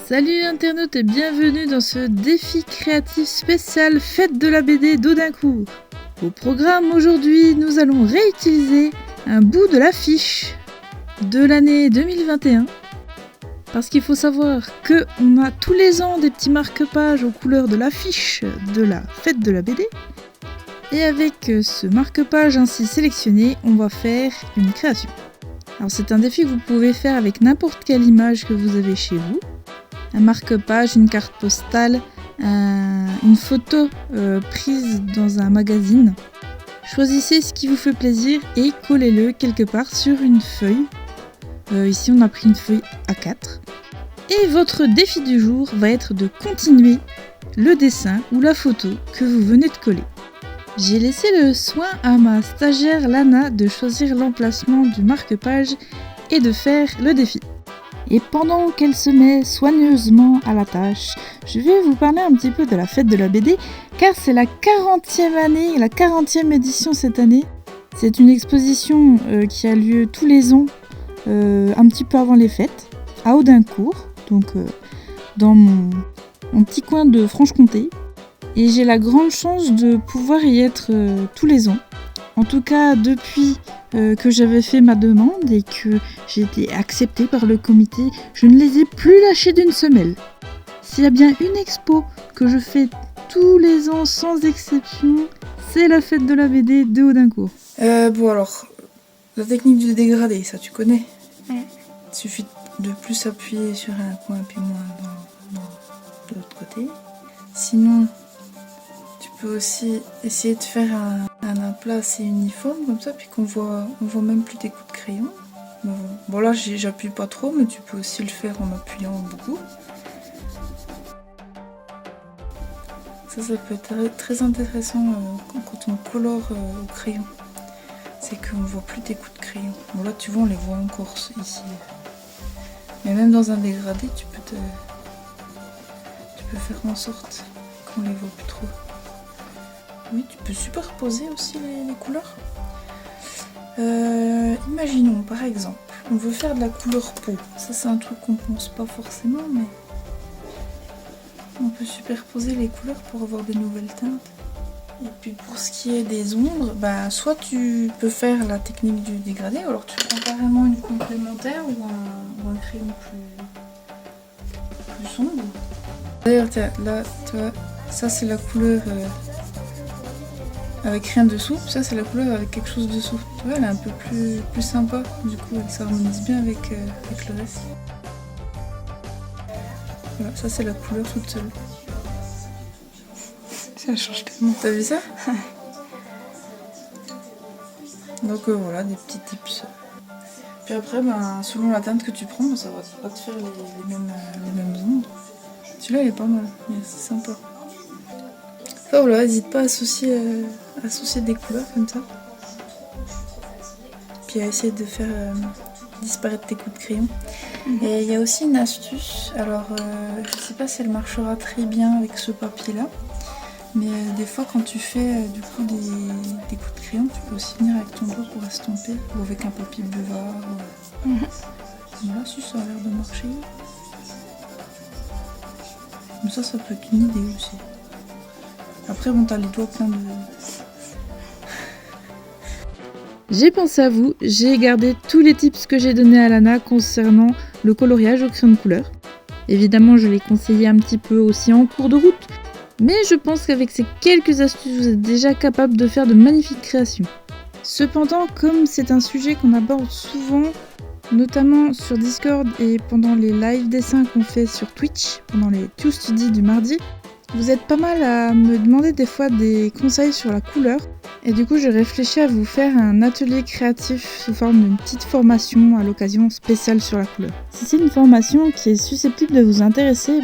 Salut internautes et bienvenue dans ce défi créatif spécial Fête de la BD d'Audincourt. Au programme aujourd'hui, nous allons réutiliser un bout de l'affiche de l'année 2021. Parce qu'il faut savoir qu'on a tous les ans des petits marque-pages aux couleurs de l'affiche de la Fête de la BD. Et avec ce marque-page ainsi sélectionné, on va faire une création. Alors c'est un défi que vous pouvez faire avec n'importe quelle image que vous avez chez vous. Un marque-page, une carte postale, une photo prise dans un magazine. Choisissez ce qui vous fait plaisir et collez-le quelque part sur une feuille. Ici on a pris une feuille A4. Et votre défi du jour va être de continuer le dessin ou la photo que vous venez de coller. J'ai laissé le soin à ma stagiaire Lana de choisir l'emplacement du marque-page et de faire le défi. Et pendant qu'elle se met soigneusement à la tâche, je vais vous parler un petit peu de la Fête de la BD, car c'est la 40e année, la 40e édition cette année. C'est une exposition qui a lieu tous les ans, un petit peu avant les fêtes, à Audincourt, donc dans mon petit coin de Franche-Comté. Et j'ai la grande chance de pouvoir y être tous les ans. En tout cas, depuis que j'avais fait ma demande et que j'ai été acceptée par le comité, je ne les ai plus lâchés d'une semelle. S'il y a bien une expo que je fais tous les ans sans exception, c'est la Fête de la BD de Audincourt. Bon alors, la technique du dégradé, ça tu connais. Ouais. Il suffit de plus appuyer sur un coin puis moins dans de l'autre côté. Sinon, tu peux aussi essayer de faire un aplat assez uniforme comme ça, puis on voit même plus tes coups de crayon. Bon là j'appuie pas trop, mais tu peux aussi le faire en appuyant beaucoup. Ça peut être très intéressant quand on colore au crayon. C'est qu'on voit plus tes coups de crayon. Bon là tu vois, on les voit encore ici. Mais même dans un dégradé, tu peux faire en sorte qu'on les voit plus trop. Oui, tu peux superposer aussi les couleurs. Imaginons par exemple, on veut faire de la couleur peau. Ça c'est un truc qu'on pense pas forcément, mais on peut superposer les couleurs pour avoir des nouvelles teintes. Et puis pour ce qui est des ombres, soit tu peux faire la technique du dégradé, ou alors tu prends carrément une complémentaire ou un crayon plus sombre. D'ailleurs, là, tu vois, ça c'est la couleur avec rien dessous, ça c'est la couleur avec quelque chose dessous. Tu vois, elle est un peu plus sympa, du coup elle s'harmonise bien avec le reste. Voilà, ça c'est la couleur toute seule. Ça change tellement. T'as vu ça? Donc voilà, des petits tips. Puis après, selon la teinte que tu prends, ça va pas te faire les mêmes ondes. Celui-là il est pas mal, c'est sympa. Enfin voilà, n'hésite pas à associer des couleurs comme ça. Puis à essayer de faire disparaître tes coups de crayon. Et il y a aussi une astuce, alors je sais pas si elle marchera très bien avec ce papier-là, mais des fois quand tu fais du coup des coups de crayon, tu peux aussi venir avec ton doigt pour estomper, ou avec un papier buvard. Voilà, si ça a l'air de marcher. Mais ça peut être une idée aussi. Après, t'as les doigts pleins de... J'ai pensé à vous, j'ai gardé tous les tips que j'ai donnés à Lana concernant le coloriage au crayon de couleur. Évidemment, je l'ai conseillé un petit peu aussi en cours de route, mais je pense qu'avec ces quelques astuces, vous êtes déjà capable de faire de magnifiques créations. Cependant, comme c'est un sujet qu'on aborde souvent, notamment sur Discord et pendant les live dessins qu'on fait sur Twitch, pendant les Tuesdays du mardi, vous êtes pas mal à me demander des fois des conseils sur la couleur. Et du coup, j'ai réfléchi à vous faire un atelier créatif sous forme d'une petite formation à l'occasion spéciale sur la couleur. Si c'est une formation qui est susceptible de vous intéresser,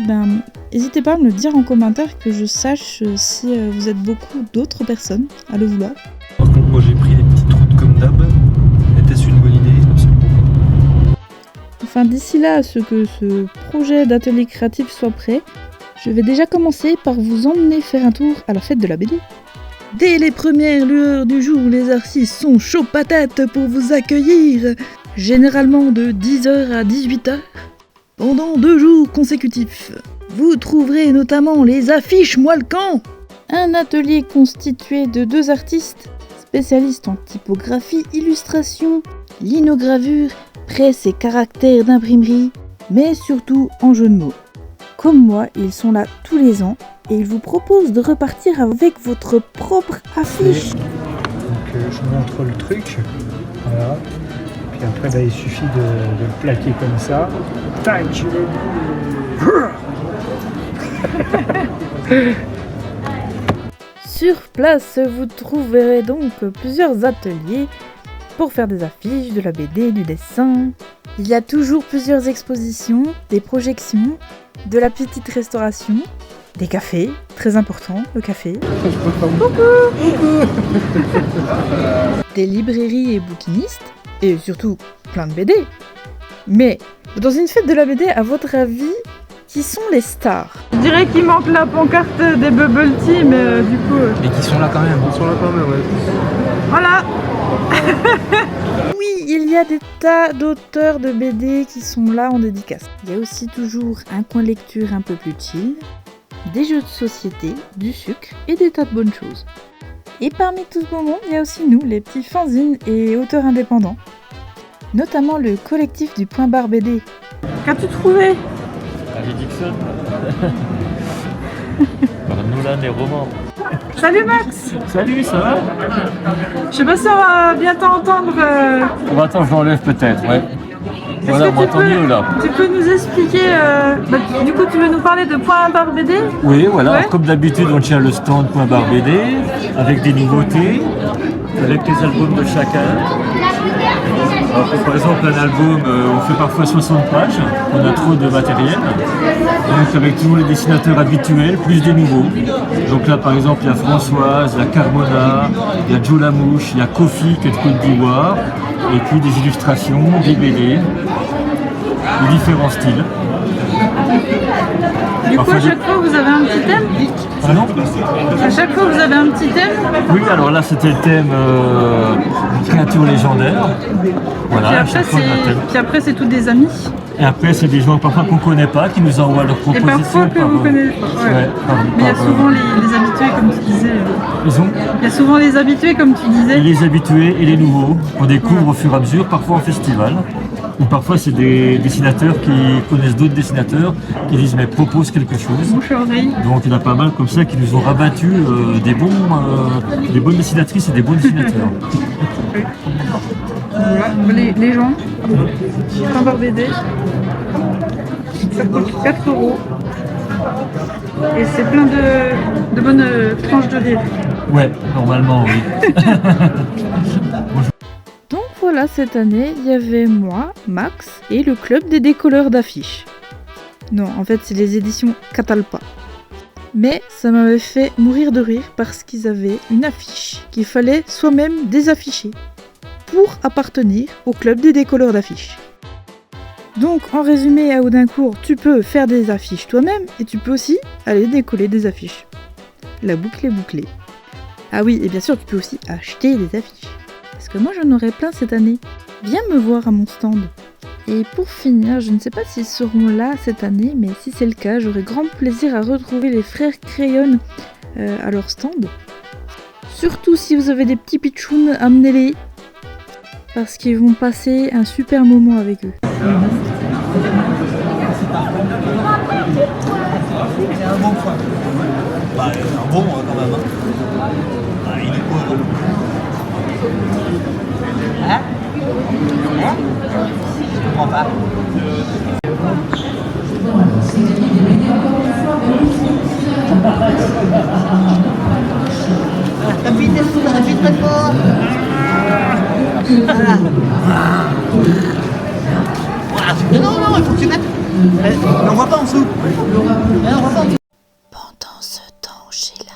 n'hésitez pas à me le dire en commentaire que je sache si vous êtes beaucoup d'autres personnes à le vouloir. Par contre, moi j'ai pris les petites routes comme d'hab. Était-ce une bonne idée? Absolument pas. Enfin, d'ici là, à ce que ce projet d'atelier créatif soit prêt, je vais déjà commencer par vous emmener faire un tour à la Fête de la BD. Dès les premières lueurs du jour, les artistes sont chauds patates pour vous accueillir, généralement de 10h à 18h. pendant 2 jours consécutifs. Vous trouverez notamment les affiches Moi le camp, un atelier constitué de 2 artistes spécialistes en typographie, illustration, linogravure, presse et caractères d'imprimerie, mais surtout en jeu de mots. Comme moi, ils sont là tous les ans et ils vous proposent de repartir avec votre propre affiche. Donc je montre le truc, voilà. Puis après bah, il suffit de le plaquer comme ça. Tac. Sur place, vous trouverez donc plusieurs ateliers pour faire des affiches, de la BD, du dessin. Il y a toujours plusieurs expositions, des projections, de la petite restauration, des cafés, très important, le café. Des librairies et bouquinistes, et surtout plein de BD. Mais dans une fête de la BD, à votre avis, qui sont les stars? Je dirais qu'il manque la pancarte des Bubble Tea, mais du coup... Mais qui sont là quand même. Ils sont là quand même, ouais. Voilà. Oui, il y a des tas d'auteurs de BD qui sont là en dédicace. Il y a aussi toujours un coin lecture un peu plus chill, des jeux de société, du sucre et des tas de bonnes choses. Et parmi tout ce beau monde, il y a aussi nous, les petits fanzines et auteurs indépendants. Notamment le collectif du Point Barre BD. Qu'as-tu trouvé? Harry Dixon. Par Nolan et Roman. Salut Max! Salut, ça va? Je sais pas si on va bien t'entendre. Oh, attends, je l'enlève peut-être, ouais. Voilà, on m'entend mieux là. Tu peux nous expliquer, du coup tu veux nous parler de Point Barre BD? Oui, voilà, Ouais. alors, comme d'habitude, on tient le stand Point Barre BD avec des nouveautés, avec les albums de chacun. Alors, par exemple, un album, on fait parfois 60 pages, on a trop de matériel. Donc, avec tous les dessinateurs habituels, plus des nouveaux. Donc là, par exemple, il y a Françoise, il y a Carmona, il y a Joe Lamouche, il y a Kofi qui est de Côte d'Ivoire, et puis des illustrations, des BD, de différents styles. Du coup, Parfois à chaque fois, vous avez un petit thème? Ah non? À chaque fois, vous avez un petit thème? Oui, alors là, c'était le thème créature légendaire. Voilà, à chaque fois, on a un thème. Puis après, c'est tous des amis. Et après, c'est des gens parfois qu'on ne connaît pas qui nous envoient leurs Et propositions. parfois que vous connaissez pas. Ouais. Ouais, Mais il y a souvent les habitués, comme tu disais. Ils ont Il y a souvent les habitués, comme tu disais. et les habitués et les nouveaux qu'on découvre au fur et à mesure, parfois en festival. Ou parfois, c'est des dessinateurs qui connaissent d'autres dessinateurs qui disent mais propose quelque chose. Bouche à oreille. Donc il y en a pas mal comme ça qui nous ont rabattu des bonnes dessinatrices et des bons dessinateurs. Voilà, les gens. Point Barre BD. Ça coûte 4 €. Et c'est plein de bonnes tranches de rire. Ouais, normalement oui. Donc voilà, cette année, il y avait moi, Max, et le club des décolleurs d'affiches. Non, en fait, c'est les éditions Catalpa. Mais ça m'avait fait mourir de rire parce qu'ils avaient une affiche qu'il fallait soi-même désafficher pour appartenir au club des décolleurs d'affiches. Donc, en résumé, à Audincourt, tu peux faire des affiches toi-même et tu peux aussi aller décoller des affiches. La boucle est bouclée. Ah oui, et bien sûr, tu peux aussi acheter des affiches. Parce que moi, j'en aurai plein cette année. Viens me voir à mon stand. Et pour finir, je ne sais pas s'ils seront là cette année, mais si c'est le cas, j'aurai grand plaisir à retrouver les frères Crayon à leur stand. Surtout si vous avez des petits pitchouns, amenez-les. Parce qu'ils vont passer un super moment avec eux. C'est un bon point. Bah, un bon quand même. Bah, il est quoi Hein Hein Je comprends pas. Appuie très fort. Voilà. Non, il faut que tu mettes. On voit pas en dessous. On voit pas en dessous. Pendant ce temps chez Lana.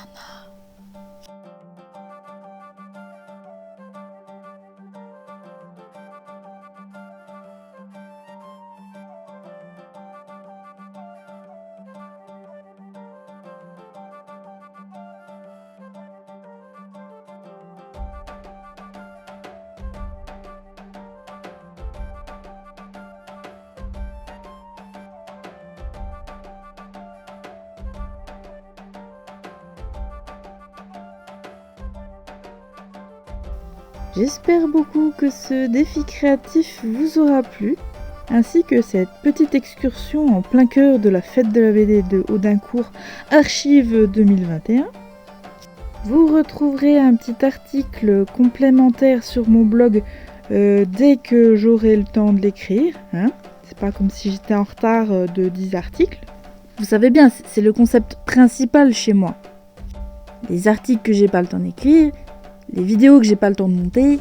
J'espère beaucoup que ce défi créatif vous aura plu, ainsi que cette petite excursion en plein cœur de la fête de la BD de Audincourt Archives 2021. Vous retrouverez un petit article complémentaire sur mon blog dès que j'aurai le temps de l'écrire. C'est pas comme si j'étais en retard de 10 articles. Vous savez bien, c'est le concept principal chez moi. Les articles que j'ai pas le temps d'écrire, les vidéos que j'ai pas le temps de monter,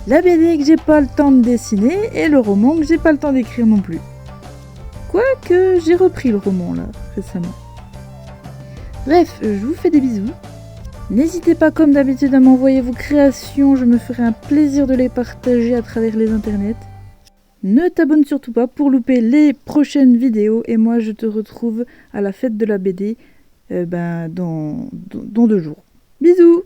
la BD que j'ai pas le temps de dessiner et le roman que j'ai pas le temps d'écrire non plus. Quoique j'ai repris le roman là, récemment. Bref, je vous fais des bisous. N'hésitez pas comme d'habitude à m'envoyer vos créations, je me ferai un plaisir de les partager à travers les internets. Ne t'abonne surtout pas pour louper les prochaines vidéos et moi je te retrouve à la fête de la BD dans 2 jours. Bisous!